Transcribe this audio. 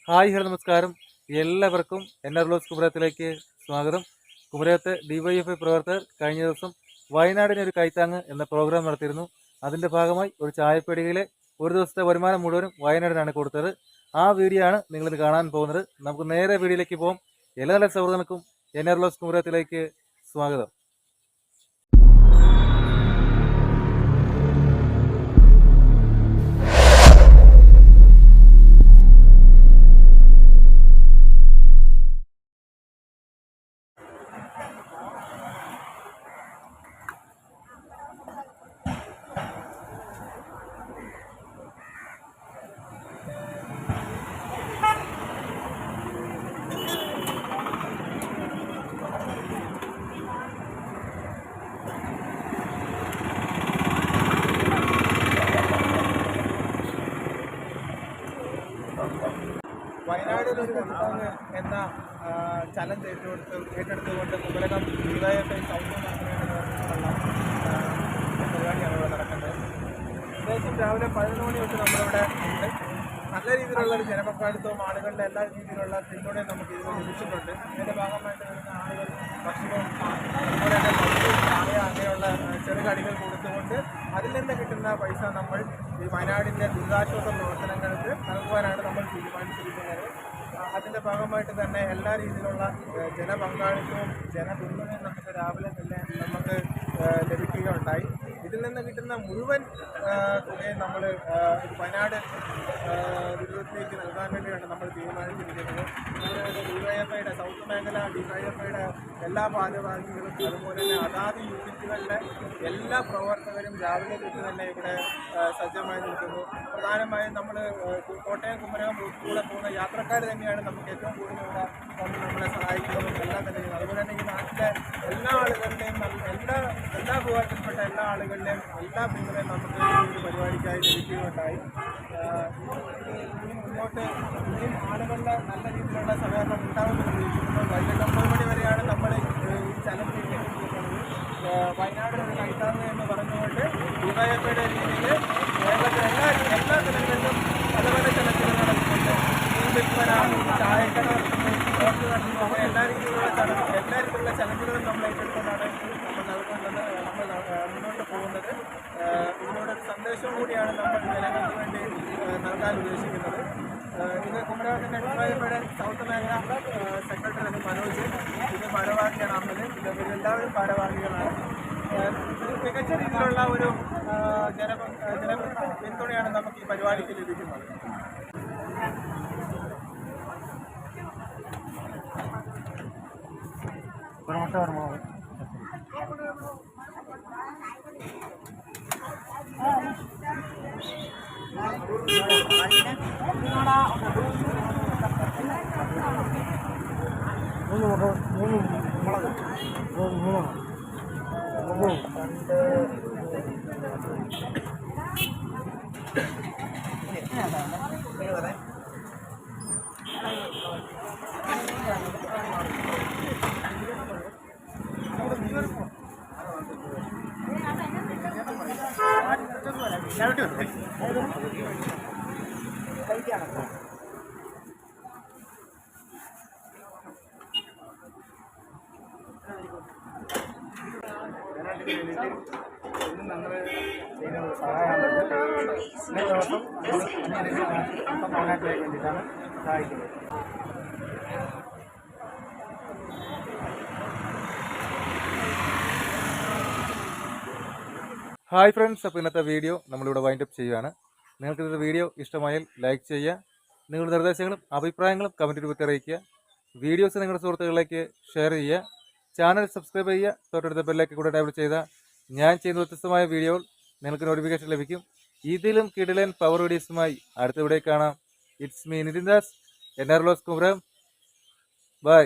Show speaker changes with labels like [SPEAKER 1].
[SPEAKER 1] Hello നമസ്കാരം. എല്ലാവർക്കും NR കുമരകത്തിലേക്ക് സ്വാഗതം. കുമരകത്തെ DYFI പ്രവർത്തകർ കഴിഞ്ഞ ദിവസം വയനാടിന് ഒരു കൈത്താങ്ങ് എന്ന പ്രോഗ്രാം നടത്തിയിരുന്നു. അതിന്റെ ഭാഗമായി ഒരു ചായപ്പീടികയിലെ ഒരു ദിവസത്തെ വരുമാനം മുഴുവനും വയനാടിനാണ് കൊടുത്തത്. ആ വീഡിയോ ആണ് നിങ്ങളിത് കാണാൻ പോകുന്നത്. നമുക്ക് നേരെ വീഡിയോയിലേക്ക് പോകാം. എല്ലാ നല്ല സൗഹൃദങ്ങൾക്കും NR കുമരകത്തിലേക്ക് സ്വാഗതം.
[SPEAKER 2] വയനാടിൽ ഒരു കൈത്താങ്ങ് എന്ന ചലഞ്ച് ഏറ്റെടുത്തുകൊണ്ട് കുമരകം DYFI സൗത്ത് മേഖലയുള്ള പരിപാടിയാണ് ഇവിടെ നടക്കുന്നത്. ഏകദേശം രാവിലെ 11 മണി തൊട്ട് നമ്മളിവിടെ ഉണ്ട്. നല്ല രീതിയിലുള്ള ഒരു ജനപങ്കാളിത്തവും ആളുകളുടെ എല്ലാ രീതിയിലുള്ള പിന്തുണയും നമുക്ക് ഇതിൽ ലഭിച്ചിട്ടുണ്ട്. ഇതിൻ്റെ ഭാഗമായിട്ട് വരുന്ന ആളുകൾ ഭക്ഷണവും അതുപോലെ തന്നെ ചായ അങ്ങനെയുള്ള ചെറുകടികൾ കൊടുത്തുകൊണ്ട് അതിൽ നിന്ന് കിട്ടുന്ന പൈസ നമ്മൾ ഈ വയനാടിൻ്റെ ദുരിതാശ്വാസ പ്രവർത്തനങ്ങൾക്ക് നൽകുവാനാണ് നമ്മൾ തീരുമാനിച്ചിരിക്കുന്നത്. അതിൻ്റെ ഭാഗമായിട്ട് തന്നെ എല്ലാ രീതിയിലുള്ള ജനപങ്കാളിത്തവും ജനപിന്തുണയും നമുക്ക് രാവിലെ തന്നെ നമുക്ക് ലഭിക്കുകയുണ്ടായി. ഇതിൽ നിന്ന് കിട്ടുന്ന മുഴുവൻ തുകയും നമ്മൾ വയനാട് ദുരിതത്തിലേക്ക് നൽകാൻ വേണ്ടിയാണ് നമ്മൾ തീരുമാനിച്ചിരിക്കുന്നത്. DYFIയുടെ സൗത്ത് മേഖല DYFIയുടെ എല്ലാ ഭാരവാഹികളും അതുപോലെ തന്നെ അതാത് യൂണിറ്റുകളിലെ എല്ലാ പ്രവർത്തകരും രാവിലെ തൊട്ട് തന്നെ ഇവിടെ സജ്ജമായി നിൽക്കുന്നു. പ്രധാനമായും നമ്മൾ കോട്ടയം കുമരകം റൂട്ടിലൂടെ പോകുന്ന യാത്രക്കാർ തന്നെയാണ് നമുക്ക് ഏറ്റവും കൂടുതൽ ഇവിടെ വന്ന് നമ്മളെ സഹായിക്കുന്നതും എല്ലാം തന്നെ. അതുപോലെ തന്നെ ഈ നാട്ടിലെ എല്ലാ ആളുകളുടെയും എല്ലാ വിഭാഗത്തിൽപ്പെട്ട എല്ലാ ആളുകളുടെയും എല്ലാ പിന്തുണയും നമുക്ക് ഈ പരിപാടിക്കായി ലഭിക്കുകയുണ്ടായി. ഇനി മുന്നോട്ട് ഇനിയും ആളുകളുടെ നല്ല രീതിയിലുള്ള സഹകരണം ഉണ്ടാകുമെന്ന് പ്രതീക്ഷിക്കുന്നു. വൈകിട്ട് 9 മണി വരെയാണ് നമ്മൾ ഈ ചലഞ്ച് ഏറ്റെടുത്തിരിക്കുന്നത്. വയനാട് ഒരു കൈത്താങ്ങ് എന്ന് പറഞ്ഞുകൊണ്ട് DYFIയുടെ രീതിയിൽ കേരളത്തിലെ എല്ലാ സ്ഥലങ്ങളിലും പല പല ചലഞ്ചുകൾ നടക്കുന്നുണ്ട്. മീൻ വിൽപ്പന, ചായക്കട നടത്തുന്നു, ഓർത്ത് നടത്തുന്നു, അങ്ങനെ എല്ലാ രീതിയിലുള്ള ചലഞ്ചുകളും നമ്മൾ ഏറ്റെടുക്കൊണ്ടാണ് നമ്മൾ മുന്നോട്ട് പോകുന്നത്. ഇതിനോടൊരു സന്ദേശവും കൂടിയാണ് നമ്മൾ ജനങ്ങൾക്ക് വേണ്ടി നൽകാൻ ഉദ്ദേശിക്കുന്നത്. ഇത് കുമരകത്തിൻ്റെ DYFIയുടെ സൗത്ത് മേഖല സെക്രട്ടറി മനോജ്, ഇത് ഭാരവാഹിയാണ് അമ്മൽ, ഇവരെല്ലാവരും ഭാരവാഹികളാണ്. മികച്ച രീതിയിലുള്ള ഒരു ജന പിന്തുണയാണ് നമുക്ക് ഈ പരിപാടിക്ക് ലഭിക്കുന്നത്. ഇന്നും നമ്മൾ ചെയ്യുന്ന ഒരു സഹായമാണ്. ഇന്നേ ദിവസം വയനാട്ടിലേക്ക് വേണ്ടിയിട്ടാണ് സഹായിക്കുന്നത്.
[SPEAKER 1] ഹായ് ഫ്രണ്ട്സ്, അപ്പോൾ ഇന്നത്തെ വീഡിയോ നമ്മളിവിടെ വൈൻഡപ്പ് ചെയ്യുകയാണ്. നിങ്ങൾക്ക് ഇന്നത്തെ വീഡിയോ ഇഷ്ടമായാൽ ലൈക്ക് ചെയ്യുക. നിങ്ങളുടെ നിർദ്ദേശങ്ങളും അഭിപ്രായങ്ങളും കമൻറ്റ് രൂപത്തിൽ അറിയിക്കുക. വീഡിയോസ് നിങ്ങളുടെ സുഹൃത്തുക്കളിലേക്ക് ഷെയർ ചെയ്യുക. ചാനൽ സബ്സ്ക്രൈബ് ചെയ്യുക. തൊട്ടടുത്ത ബെല്ലൈക്കൺ കൂടെ ടേബിൾ ചെയ്താൽ ഞാൻ ചെയ്യുന്ന വ്യത്യസ്തമായ വീഡിയോകൾ നിങ്ങൾക്ക് നോട്ടിഫിക്കേഷൻ ലഭിക്കും. ഇതിലും കിടിലൻ പവർ വീഡിയോസുമായി അടുത്ത വീഡിയോ കാണാം. It's me Nithin Das, NR Kumarakom. By.